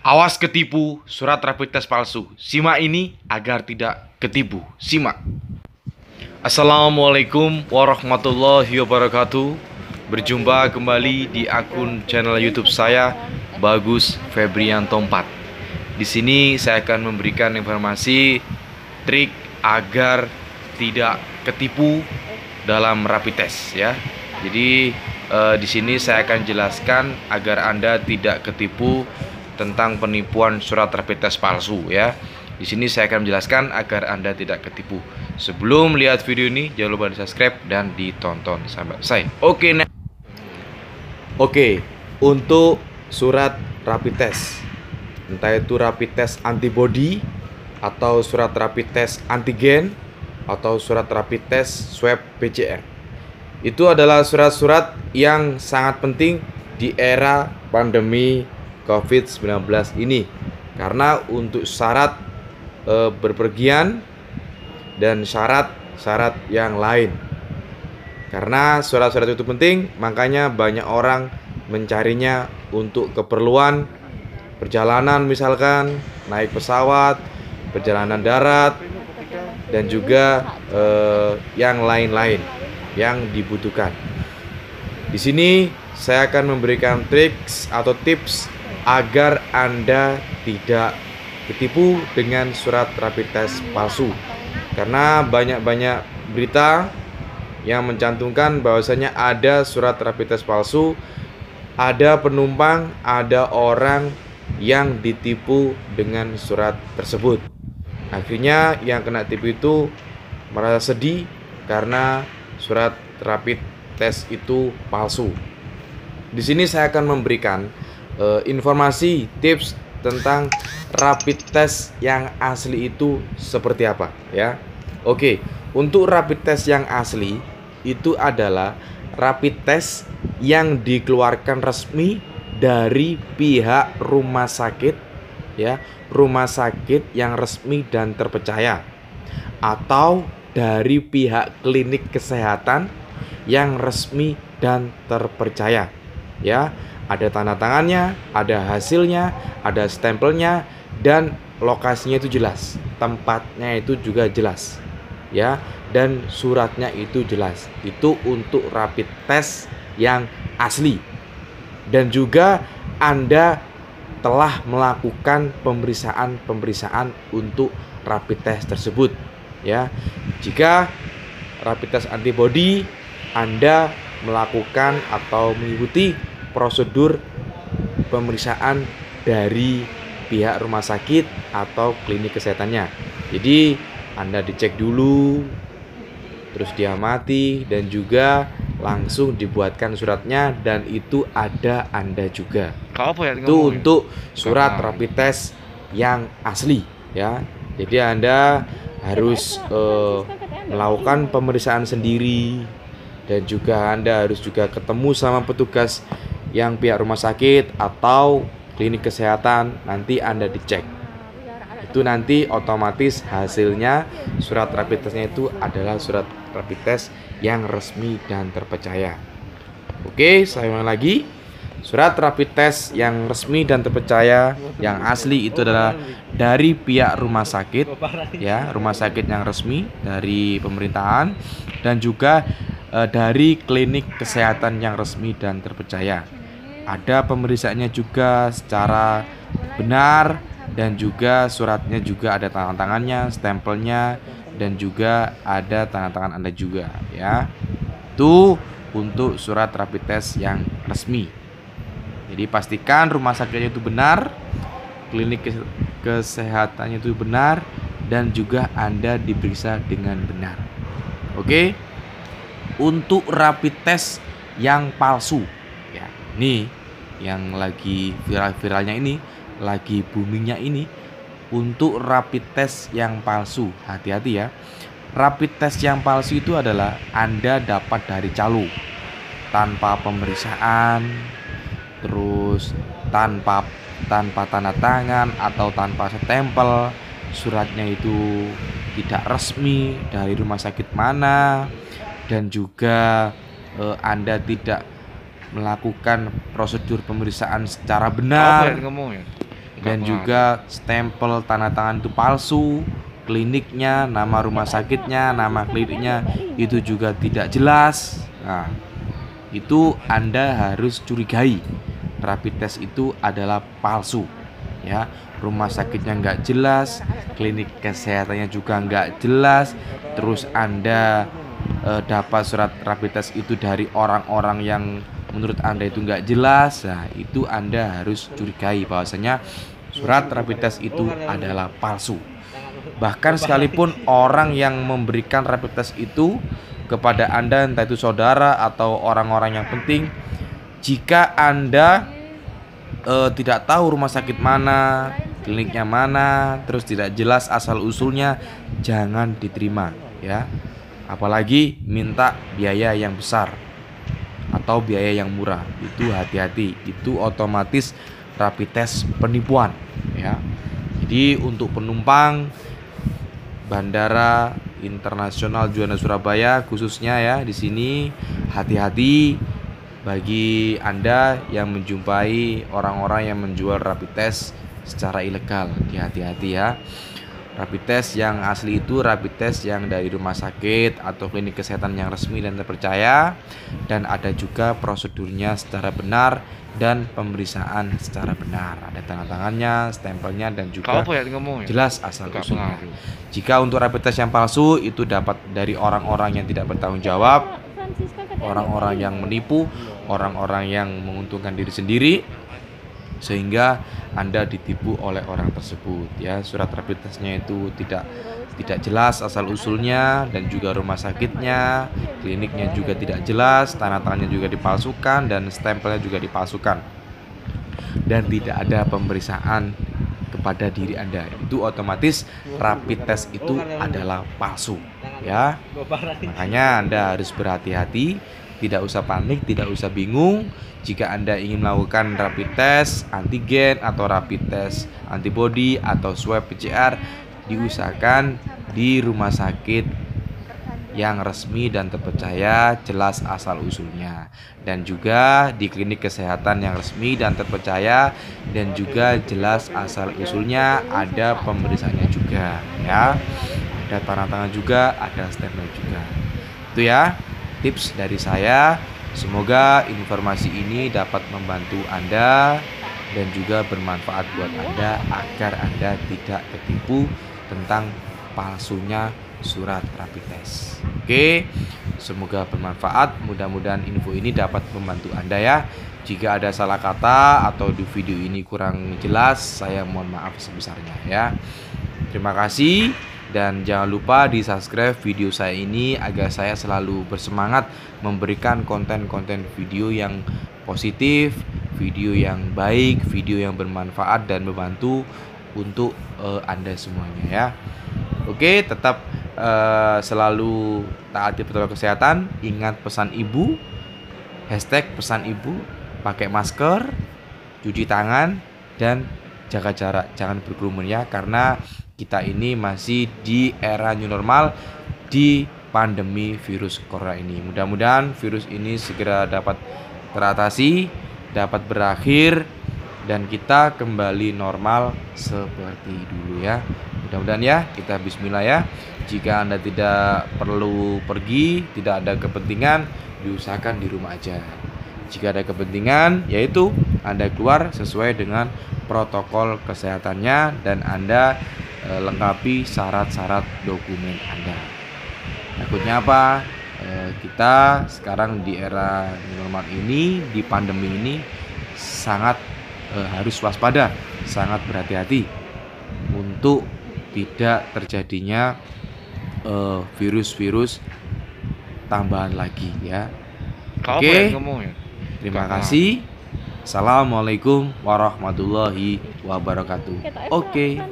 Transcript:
Awas ketipu, surat rapid test palsu. Simak ini agar tidak ketipu. Simak. Assalamualaikum warahmatullahi wabarakatuh. Berjumpa kembali di akun channel YouTube saya, Bagus Febrianto 4. Di sini saya akan memberikan informasi trik agar tidak ketipu dalam rapid test ya. Jadi di sini saya akan jelaskan agar Anda tidak ketipu tentang penipuan surat rapid test palsu ya. Di sini saya akan menjelaskan agar Anda tidak ketipu. Sebelum lihat video ini, jangan lupa di-subscribe dan ditonton sampai selesai. Oke, untuk surat rapid test, entah itu rapid test antibody atau surat rapid test antigen atau surat rapid test swab PCR. Itu adalah surat-surat yang sangat penting di era pandemi COVID-19 ini, karena untuk syarat berpergian dan syarat-syarat yang lain. Karena surat-surat itu penting, makanya banyak orang mencarinya untuk keperluan perjalanan, misalkan naik pesawat, perjalanan darat, dan juga yang lain-lain yang dibutuhkan. Di sini saya akan memberikan triks atau tips agar Anda tidak ketipu dengan surat rapid test palsu. Karena banyak berita yang mencantumkan bahwasanya ada surat rapid test palsu, ada penumpang, ada orang yang ditipu dengan surat tersebut. Akhirnya yang kena tipu itu merasa sedih karena surat rapid test itu palsu. Di sini saya akan memberikan informasi tips tentang rapid test yang asli itu seperti apa ya. Oke, untuk rapid test yang asli itu adalah rapid test yang dikeluarkan resmi dari pihak rumah sakit ya, rumah sakit yang resmi dan terpercaya, atau dari pihak klinik kesehatan yang resmi dan terpercaya ya. Ada tanda tangannya, ada hasilnya, ada stempelnya, dan lokasinya itu jelas, tempatnya itu juga jelas ya, dan suratnya itu jelas. Itu untuk rapid test yang asli. Dan juga Anda telah melakukan pemeriksaan untuk rapid test tersebut ya. Jika rapid test antibody, Anda melakukan atau mengikuti prosedur pemeriksaan dari pihak rumah sakit atau klinik kesehatannya. Jadi Anda dicek dulu, terus diamati, dan juga langsung dibuatkan suratnya, dan itu ada Anda juga. Itu untuk surat rapid test yang asli ya. Jadi Anda harus melakukan pemeriksaan sendiri, dan juga Anda harus juga ketemu sama petugas yang pihak rumah sakit atau klinik kesehatan. Nanti Anda dicek, itu nanti otomatis hasilnya surat rapid testnya itu adalah surat rapid test yang resmi dan terpercaya. Oke, saya ulang lagi. Surat rapid test yang resmi dan terpercaya yang asli itu adalah dari pihak rumah sakit ya, rumah sakit yang resmi dari pemerintahan, dan juga dari klinik kesehatan yang resmi dan terpercaya. Ada pemeriksaannya juga secara benar, dan juga suratnya juga ada tanda tangannya, stempelnya, dan juga ada tanda tangan Anda juga ya. Itu untuk surat rapid test yang resmi. Jadi pastikan rumah sakitnya itu benar, klinik kesehatannya itu benar, dan juga Anda diperiksa dengan benar. Oke. Untuk rapid test yang palsu ya, ini yang lagi viral-viralnya ini, lagi boomingnya ini. Untuk rapid test yang palsu, hati-hati ya. Rapid test yang palsu itu adalah Anda dapat dari calo, tanpa pemeriksaan, terus tanpa tanda tangan atau tanpa stempel, suratnya itu tidak resmi dari rumah sakit mana, dan juga Anda tidak melakukan prosedur pemeriksaan secara benar. Dan juga stempel tanda tangan itu palsu, kliniknya, nama rumah sakitnya, nama kliniknya itu juga tidak jelas. Nah, itu Anda harus curigai rapid test itu adalah palsu, ya. Rumah sakitnya nggak jelas, klinik kesehatannya juga nggak jelas, terus Anda dapat surat rapid test itu dari orang-orang yang menurut Anda itu nggak jelas. Nah, itu Anda harus curigai bahwasanya surat rapid test itu adalah palsu. Bahkan sekalipun orang yang memberikan rapid test itu kepada Anda, entah itu saudara atau orang-orang yang penting, jika Anda tidak tahu rumah sakit mana, kliniknya mana, terus tidak jelas asal usulnya, jangan diterima, ya. Apalagi minta biaya yang besar atau biaya yang murah, itu hati-hati, itu otomatis rapid test penipuan, ya. Jadi untuk penumpang Bandara Internasional Juanda Surabaya khususnya, ya, di sini hati-hati bagi Anda yang menjumpai orang-orang yang menjual rapid test secara ilegal. Hati-hati, ya. Rapid test yang asli itu rapid test yang dari rumah sakit atau klinik kesehatan yang resmi dan terpercaya, dan ada juga prosedurnya secara benar dan pemeriksaan secara benar. Ada tanda tangannya, stempelnya, dan juga jelas asal usulnya. Jika untuk rapid test yang palsu itu dapat dari orang-orang yang tidak bertanggung jawab, orang-orang yang menipu, orang-orang yang menguntungkan diri sendiri, sehingga Anda ditipu oleh orang tersebut, ya. Surat rapid testnya itu tidak jelas asal usulnya, dan juga rumah sakitnya, kliniknya juga tidak jelas, tanda tangannya juga dipalsukan, dan stempelnya juga dipalsukan, dan tidak ada pemeriksaan kepada diri Anda. Itu otomatis rapid test itu adalah palsu, ya. Makanya Anda harus berhati-hati, tidak usah panik, tidak usah bingung. Jika Anda ingin melakukan rapid test antigen atau rapid test antibody atau swab PCR, diusahakan di rumah sakit yang resmi dan terpercaya, jelas asal usulnya, dan juga di klinik kesehatan yang resmi dan terpercaya, dan juga jelas asal usulnya, ada pemeriksaannya juga, ya. Ada tanda tangan juga, ada stempel juga. Itu, ya, tips dari saya. Semoga informasi ini dapat membantu Anda dan juga bermanfaat buat Anda agar Anda tidak tertipu tentang palsunya surat rapid test. Oke, semoga bermanfaat. Mudah-mudahan info ini dapat membantu Anda, ya. Jika ada salah kata atau di video ini kurang jelas, saya mohon maaf sebesarnya, ya. Terima kasih. Dan jangan lupa di subscribe video saya ini agar saya selalu bersemangat memberikan konten-konten video yang positif, video yang baik, video yang bermanfaat dan membantu untuk Anda semuanya, ya. Oke, tetap selalu taati protokol kesehatan. Ingat pesan ibu, #pesan ibu, pakai masker, cuci tangan, dan jaga jarak, jangan berkerumun, ya, karena kita ini masih di era new normal di pandemi virus corona ini. Mudah-mudahan virus ini segera dapat teratasi, dapat berakhir, dan kita kembali normal seperti dulu, ya. Mudah-mudahan, ya. Kita bismillah, ya. Jika Anda tidak perlu pergi, tidak ada kepentingan, diusahakan di rumah aja. Jika ada kepentingan, yaitu Anda keluar sesuai dengan protokol kesehatannya, dan Anda lengkapi syarat-syarat dokumen Anda. Takutnya apa? Kita sekarang di era normal ini, di pandemi ini, sangat harus waspada, sangat berhati-hati untuk tidak terjadinya virus-virus tambahan lagi, ya. Oke, terima kasih. Assalamualaikum warahmatullahi wabarakatuh. Oke.